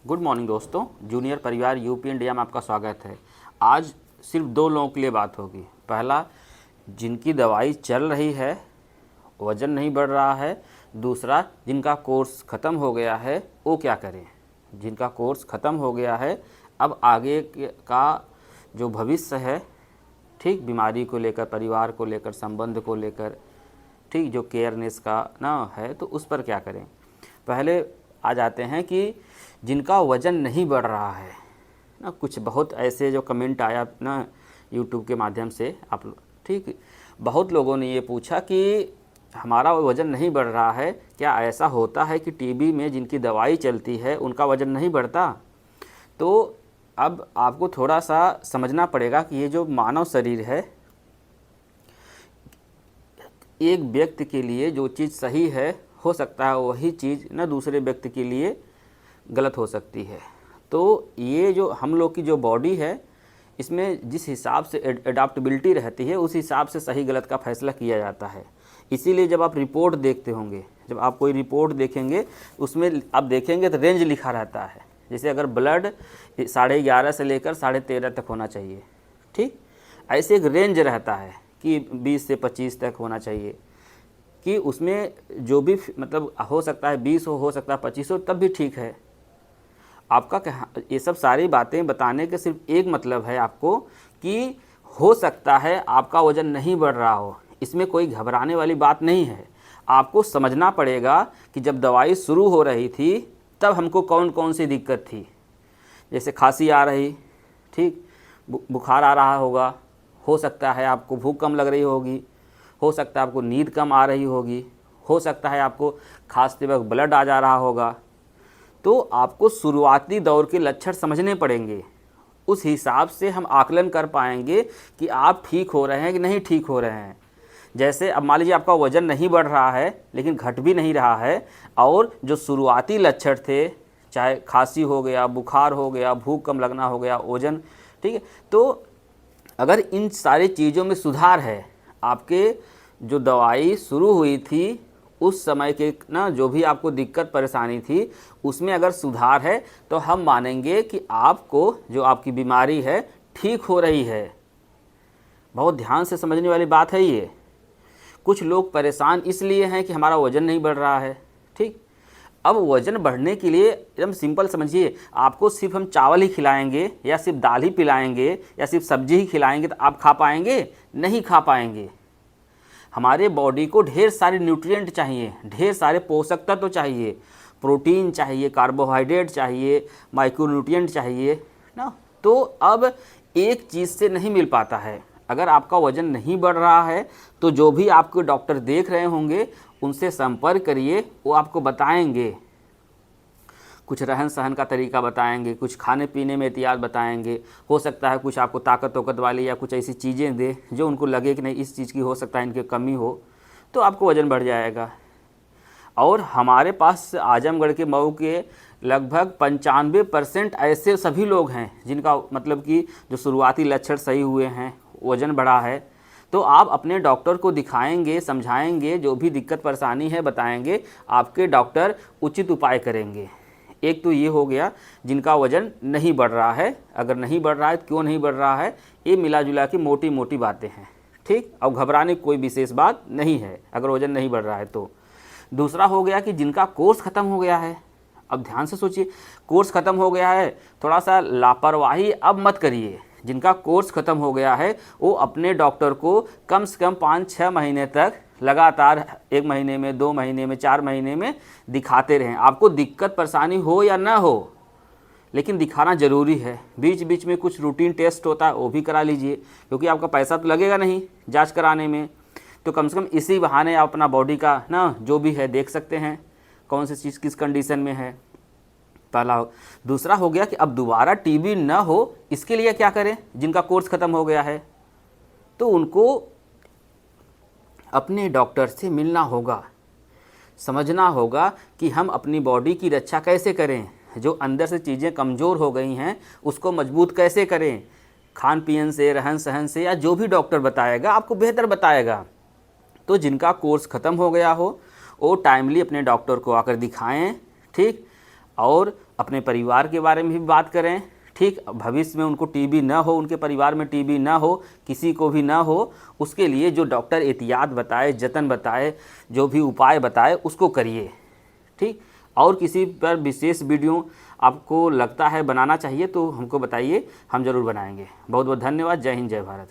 Good morning दोस्तों, junior परिवार UP India में आपका स्वागत है। आज सिर्फ दो लोगों के लिए बात होगी। पहला, जिनकी दवाई चल रही है, वज़न नहीं बढ़ रहा है। दूसरा, जिनका कोर्स ख़त्म हो गया है वो क्या करें। जिनका कोर्स ख़त्म हो गया है, अब आगे का जो भविष्य है, ठीक, बीमारी को लेकर, परिवार को लेकर, संबंध को लेकर, ठीक, जो केयरनेस का ना है, तो उस पर क्या करें। पहले आ जाते हैं कि जिनका वज़न नहीं बढ़ रहा है ना, कुछ बहुत ऐसे जो कमेंट आया ना यूट्यूब के माध्यम से, आप ठीक, बहुत लोगों ने ये पूछा कि हमारा वज़न नहीं बढ़ रहा है, क्या ऐसा होता है कि टीबी में जिनकी दवाई चलती है उनका वज़न नहीं बढ़ता। तो अब आपको थोड़ा सा समझना पड़ेगा कि ये जो मानव शरीर है, एक व्यक्ति के लिए जो चीज़ सही है, हो सकता है वही चीज़ ना दूसरे व्यक्ति के लिए गलत हो सकती है। तो ये जो हम लोग की जो बॉडी है, इसमें जिस हिसाब से एडाप्टेबिलिटी रहती है, उस हिसाब से सही गलत का फैसला किया जाता है। इसीलिए जब आप रिपोर्ट देखते होंगे, जब आप कोई रिपोर्ट देखेंगे, उसमें आप देखेंगे तो रेंज लिखा रहता है। जैसे अगर ब्लड 11.5 से लेकर 13.5 तक होना चाहिए, ठीक, ऐसे एक रेंज रहता है कि 20 से 25 तक होना चाहिए, कि उसमें जो भी मतलब हो सकता है 20 हो सकता है 25 हो, तब भी ठीक है। आपका ये सब सारी बातें बताने के सिर्फ एक मतलब है आपको, कि हो सकता है आपका वज़न नहीं बढ़ रहा हो। इसमें कोई घबराने वाली बात नहीं है। आपको समझना पड़ेगा कि जब दवाई शुरू हो रही थी तब हमको कौन कौन सी दिक्कत थी। जैसे खांसी आ रही, ठीक, बुखार आ रहा होगा, हो सकता है आपको भूख कम लग रही होगी, हो सकता है आपको नींद कम आ रही होगी, हो सकता है आपको खांसते वक्त ब्लड आ जा रहा होगा। तो आपको शुरुआती दौर के लक्षण समझने पड़ेंगे। उस हिसाब से हम आकलन कर पाएंगे कि आप ठीक हो रहे हैं कि नहीं ठीक हो रहे हैं। जैसे अब मान लीजिए आपका वज़न नहीं बढ़ रहा है लेकिन घट भी नहीं रहा है, और जो शुरुआती लक्षण थे, चाहे खांसी हो गया, बुखार हो गया, भूख कम लगना हो गया, वज़न, ठीक है, तो अगर इन सारी चीज़ों में सुधार है, आपके जो दवाई शुरू हुई थी उस समय के ना जो भी आपको दिक्कत परेशानी थी, उसमें अगर सुधार है, तो हम मानेंगे कि आपको जो आपकी बीमारी है ठीक हो रही है। बहुत ध्यान से समझने वाली बात है ये। कुछ लोग परेशान इसलिए हैं कि हमारा वज़न नहीं बढ़ रहा है, ठीक। अब वज़न बढ़ने के लिए एकदम सिंपल समझिए, आपको सिर्फ हम चावल ही खिलाएंगे या सिर्फ दाल ही पिलाएंगे या सिर्फ सब्जी ही खिलाएंगे तो आप खा पाएंगे? नहीं खा पाएंगे। हमारे बॉडी को ढेर सारे न्यूट्रिएंट चाहिए, ढेर सारे पोषक तत्व चाहिए, प्रोटीन चाहिए, कार्बोहाइड्रेट चाहिए, माइक्रोन्यूट्रिएंट चाहिए ना। तो अब एक चीज़ से नहीं मिल पाता है। अगर आपका वज़न नहीं बढ़ रहा है तो जो भी आपको डॉक्टर देख रहे होंगे उनसे संपर्क करिए, वो आपको बताएंगे, कुछ रहन सहन का तरीका बताएंगे, कुछ खाने पीने में एहतियात बताएंगे। हो सकता है कुछ आपको ताकत वाली या कुछ ऐसी चीज़ें दे जो उनको लगे कि नहीं इस चीज़ की हो सकता है इनकी कमी हो, तो आपको वज़न बढ़ जाएगा। और हमारे पास आजमगढ़ के मऊ के लगभग 95% ऐसे सभी लोग हैं जिनका मतलब कि जो शुरुआती लक्षण सही हुए हैं, वज़न बढ़ा है। तो आप अपने डॉक्टर को दिखाएंगे, समझाएंगे, जो भी दिक्कत परेशानी है बताएंगे, आपके डॉक्टर उचित उपाय करेंगे। एक तो ये हो गया जिनका वज़न नहीं बढ़ रहा है। अगर नहीं बढ़ रहा है तो क्यों नहीं बढ़ रहा है, ये मिला जुला की मोटी मोटी बातें हैं, ठीक। अब घबराने की कोई विशेष बात नहीं है अगर वज़न नहीं बढ़ रहा है तो। दूसरा हो गया कि जिनका कोर्स ख़त्म हो गया है। अब ध्यान से सोचिए, कोर्स ख़त्म हो गया है, थोड़ा सा लापरवाही अब मत करिए। जिनका कोर्स ख़त्म हो गया है वो अपने डॉक्टर को कम से कम 5-6 महीने तक लगातार, 1 महीने में, 2 महीने में, 4 महीने में दिखाते रहें। आपको दिक्कत परेशानी हो या ना हो, लेकिन दिखाना ज़रूरी है। बीच बीच में कुछ रूटीन टेस्ट होता है वो भी करा लीजिए, क्योंकि आपका पैसा तो लगेगा नहीं जांच कराने में। तो कम से कम इसी बहाने आप अपना बॉडी का ना जो भी है देख सकते हैं, कौन सी चीज़ किस कंडीशन में है, पहला। दूसरा हो गया कि अब दोबारा टीबी ना हो, इसके लिए क्या करें। जिनका कोर्स ख़त्म हो गया है तो उनको अपने डॉक्टर से मिलना होगा, समझना होगा कि हम अपनी बॉडी की रक्षा कैसे करें, जो अंदर से चीज़ें कमज़ोर हो गई हैं उसको मजबूत कैसे करें, खान पीन से, रहन सहन से, या जो भी डॉक्टर बताएगा आपको बेहतर बताएगा। तो जिनका कोर्स ख़त्म हो गया हो वो टाइमली अपने डॉक्टर को आकर दिखाएं, ठीक। और अपने परिवार के बारे में भी बात करें। ठीक, भविष्य में उनको टीबी ना हो, उनके परिवार में टीबी ना हो, किसी को भी ना हो, उसके लिए जो डॉक्टर एहतियात बताए, जतन बताए, जो भी उपाय बताए उसको करिए। ठीक, और किसी पर विशेष वीडियो आपको लगता है बनाना चाहिए तो हमको बताइए, हम ज़रूर बनाएंगे। बहुत बहुत धन्यवाद। जय हिंद, जय भारत।